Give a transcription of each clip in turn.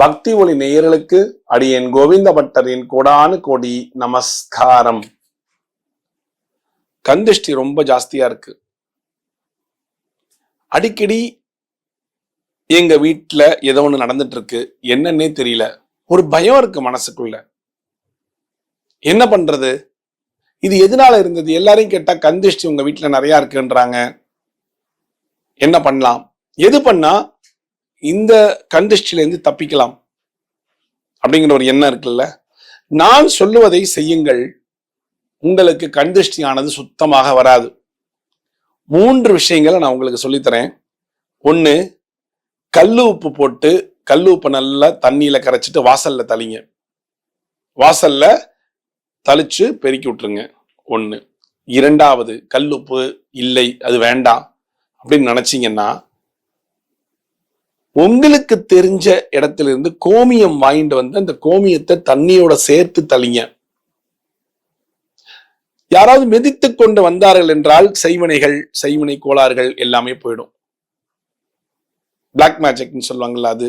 பக்தி ஒளி நேயர்களுக்கு அடியேன் கோவிந்த பட்டரின் கோடானு கோடி நமஸ்காரம். கந்திஷ்டி ரொம்ப ஜாஸ்தியா இருக்கு. அடிக்கடி எங்க வீட்டுல ஏதோ ஒண்ணு நடந்துட்டு இருக்கு, என்னன்னே தெரியல. ஒரு பயம் இருக்கு மனசுக்குள்ள. என்ன பண்றது? இது எதனால இருந்தது? எல்லாரையும் கேட்டா கந்திஷ்டி உங்க வீட்டுல நிறைய இருக்குன்றாங்க. என்ன பண்ணலாம்? எது பண்ணா இந்த கந்திஷ்டில இருந்து தப்பிக்கலாம் அப்படிங்கிற ஒரு எண்ணம் இருக்குல்ல. நான் சொல்லுவதை செய்யுங்கள், உங்களுக்கு கந்திஷ்டியானது சுத்தமாக வராது. 3 விஷயங்களை நான் உங்களுக்கு சொல்லித்தரேன். 1, கல்லு உப்பு போட்டு கல்லு உப்பு நல்லா தண்ணியில கரைச்சிட்டு வாசல்ல தளிங்க. வாசல்ல தளிச்சு பெருக்கி விட்டுருங்க. 1. 2வது, கல்லுப்பு இல்லை, அது வேண்டாம் அப்படின்னு நினைச்சீங்கன்னா, உங்களுக்கு தெரிஞ்ச இடத்துல இருந்து கோமியம் வாங்கிட்டு வந்து அந்த கோமியத்தை தண்ணியோட சேர்த்து தளிங்க. யாராவது மிதித்து கொண்டு வந்தார்கள் என்றால் செய்வினை கோளாறுகள் எல்லாமே போயிடும். பிளாக் மேஜிக்னு சொல்லுவாங்கல்ல அது.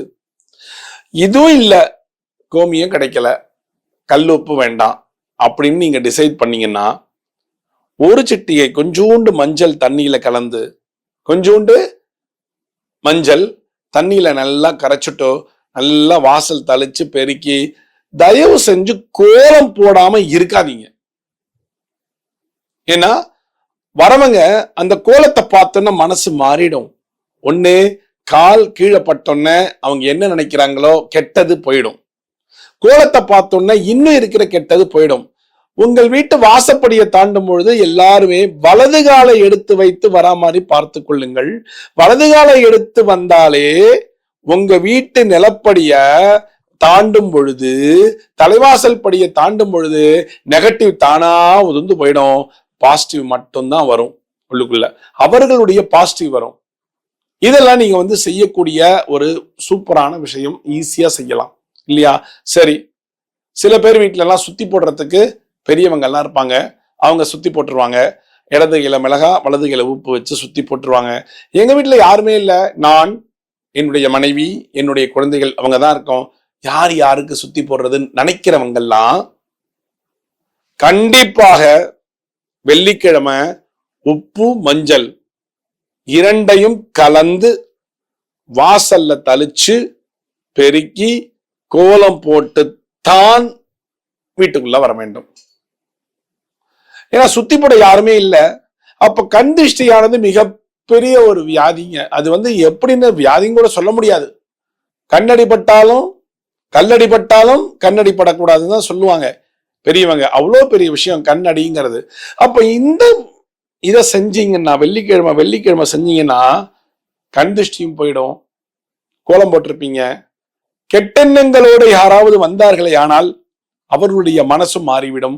இதுவும் இல்ல, கோமியம் கிடைக்கல, கல்லுப்பு வேண்டாம் அப்படின்னு நீங்க டிசைட் பண்ணீங்கன்னா, ஒரு சிட்டிகை கொஞ்சோண்டு மஞ்சள் தண்ணியில கலந்து, கொஞ்சோண்டு மஞ்சள் தண்ணியில நல்லா கரைச்சிட்டோ, நல்லா வாசல் தளிச்சு பெருக்கி, தயவு செஞ்சு கோலம் போடாம இருக்காதீங்க. ஏன்னா வரவங்க அந்த கோலத்தை பார்த்தோன்னா மனசு மாறிடும். 1, கால் கீழே பட்டோன்னே அவங்க என்ன நினைக்கிறாங்களோ கெட்டது போயிடும். கோலத்தை பார்த்தோன்னே இன்னும் இருக்கிற கெட்டது போயிடும். உங்கள் வீட்டு வாசப்படியை தாண்டும் பொழுது எல்லாருமே வலது காலை எடுத்து வைத்து வரா மாதிரி பார்த்து கொள்ளுங்கள். வலது காலை எடுத்து வந்தாலே உங்க வீட்டு நிலப்படிய தாண்டும் பொழுது, தலைவாசல் படியை தாண்டும் பொழுது நெகட்டிவ் தானா உதிர்ந்து போயிடும். பாசிட்டிவ் மட்டும்தான் வரும் உள்ளுக்குள்ள. அவர்களுடைய பாசிட்டிவ் வரும். இதெல்லாம் நீங்க செய்யக்கூடிய ஒரு சூப்பரான விஷயம். ஈஸியா செய்யலாம் இல்லையா? சரி, சில பேர் வீட்டுல எல்லாம் சுத்தி போடுறதுக்கு பெரியவங்க எல்லாம் இருப்பாங்க. அவங்க சுத்தி போட்டுருவாங்க. இடது கையில மிளகா, வலது கையில உப்பு வச்சு சுத்தி போட்டுருவாங்க. எங்க வீட்டுல யாருமே இல்லை, நான், என்னுடைய மனைவி, என்னுடைய குழந்தைகள், அவங்க தான் இருக்கோம். யார் யாருக்கு சுத்தி போடுறதுன்னு நினைக்கிறவங்கெல்லாம் கண்டிப்பாக வெள்ளிக்கிழமை உப்பு மஞ்சள் 2யும் கலந்து வாசல்ல தளிச்சு பெருக்கி கோலம் போட்டு தான் வீட்டுக்குள்ள வர வேண்டும். ஏன்னா சுத்தி போட யாருமே இல்லை. அப்ப கந்திஷ்டியானது மிகப்பெரிய ஒரு வியாதிங்க. அது எப்படின்னு வியாதின்னு கூட சொல்ல முடியாது. கண்ணடிப்பட்டாலும் கல்லடிப்பட்டாலும் கண்ணடிப்படக்கூடாதுன்னு தான் சொல்லுவாங்க பெரியவங்க. அவ்வளோ பெரிய விஷயம் கண்ணடிங்கிறது. அப்ப இதை செஞ்சீங்கன்னா, வெள்ளிக்கிழமை செஞ்சீங்கன்னா கந்திஷ்டியும் போயிடும். கோலம் போட்டிருப்பீங்க. கெட்டெண்ணங்களோடு யாராவது வந்தார்களே ஆனால் அவர்களுடைய மனசும் மாறிவிடும்.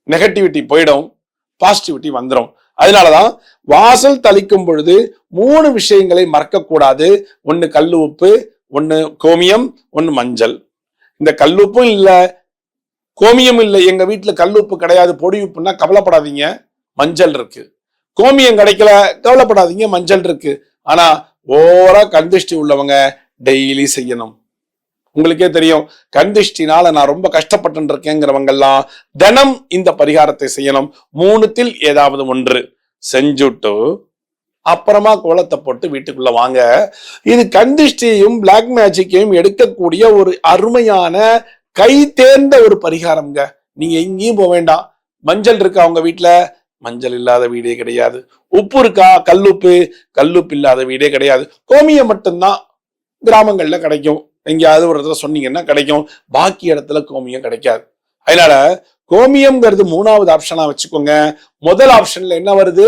நெகட்டிவிட்டி போயிடும், பாசிட்டிவிட்டி வந்துடும். அதனாலதான் வாசல் தளிக்கும் பொழுது 3 விஷயங்களை மறக்கக்கூடாது. 1 கல்லு உப்பு, 1 கோமியம், 1 மஞ்சள். இந்த கல்லுப்பும் இல்லை, கோமியம் இல்லை, எங்க வீட்டுல கல்லுப்பு கிடையாது, பொடி உப்புன்னா கவலைப்படாதீங்க, மஞ்சள் இருக்கு. கோமியம் கிடைக்கல, கவலைப்படாதீங்க, மஞ்சள் இருக்கு. ஆனா ஓரா கந்திஷ்டி உள்ளவங்க டெய்லி செய்யணும். உங்களுக்கே தெரியும், கந்திஷ்டினால நான் ரொம்ப கஷ்டப்பட்டு இருக்கேங்கிறவங்க எல்லாம் தினம் இந்த பரிகாரத்தை செய்யணும். 3த்தில் ஏதாவது 1 செஞ்சுட்டு அப்புறமா கோலத்தை போட்டு வீட்டுக்குள்ள வாங்க. இது கந்திஷ்டியையும் பிளாக் மேஜிக்கையும் எடுக்கக்கூடிய ஒரு அருமையான கை தேர்ந்த ஒரு பரிகாரம்ங்க. நீங்க எங்கேயும் போக வேண்டாம். மஞ்சள் இருக்கா உங்க வீட்டுல? மஞ்சள் இல்லாத வீடே கிடையாது. உப்பு இருக்கா? கல்லுப்பு இல்லாத வீடே கிடையாது. கோமியம் மட்டும்தான் கிராமங்கள்ல கிடைக்கும். எங்கேயாவது ஒரு இடத்துல சொன்னீங்கன்னா கிடைக்கும். பாக்கி இடத்துல கோமியம் கிடைக்காது. அதனால கோமியம்ங்கிறது 3வது ஆப்ஷனா வச்சுக்கோங்க. முதல் ஆப்ஷன்ல என்ன வருது?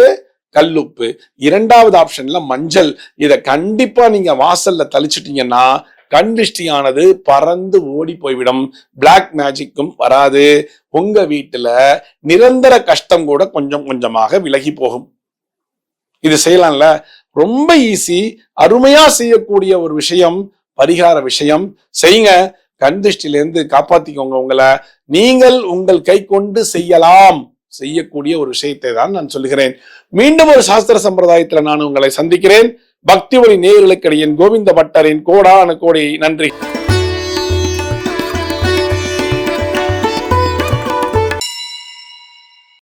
கல்லுப்பு. 2வது ஆப்ஷன்ல மஞ்சள். இதை கண்டிப்பா நீங்க வாசல்ல தளிச்சிட்டீங்கன்னா கந்திஷ்டியானது பறந்து ஓடி போய்விடும். பிளாக் மேஜிக்கும் வராது. உங்க வீட்டுல நிரந்தர கஷ்டம் கூட கொஞ்சம் கொஞ்சமாக விலகி போகும். இது செய்யலாம்ல? ரொம்ப ஈஸி, அருமையா செய்யக்கூடிய ஒரு விஷயம், பரிகார விஷயம். செய்யுங்க. கந்திஷ்டிலிருந்து காப்பாத்திக்கோங்க உங்களை. நீங்கள் உங்கள் கை கொண்டு செய்யக்கூடிய ஒரு விஷயத்தை தான் நான் சொல்லுகிறேன். மீண்டும் ஒரு சாஸ்திர சம்பிரதாயத்துல நான் உங்களை சந்திக்கிறேன். பக்தி ஒளி நேயர்களுக்கு என் கோவிந்த பட்டரின் கோடான கோடி நன்றி.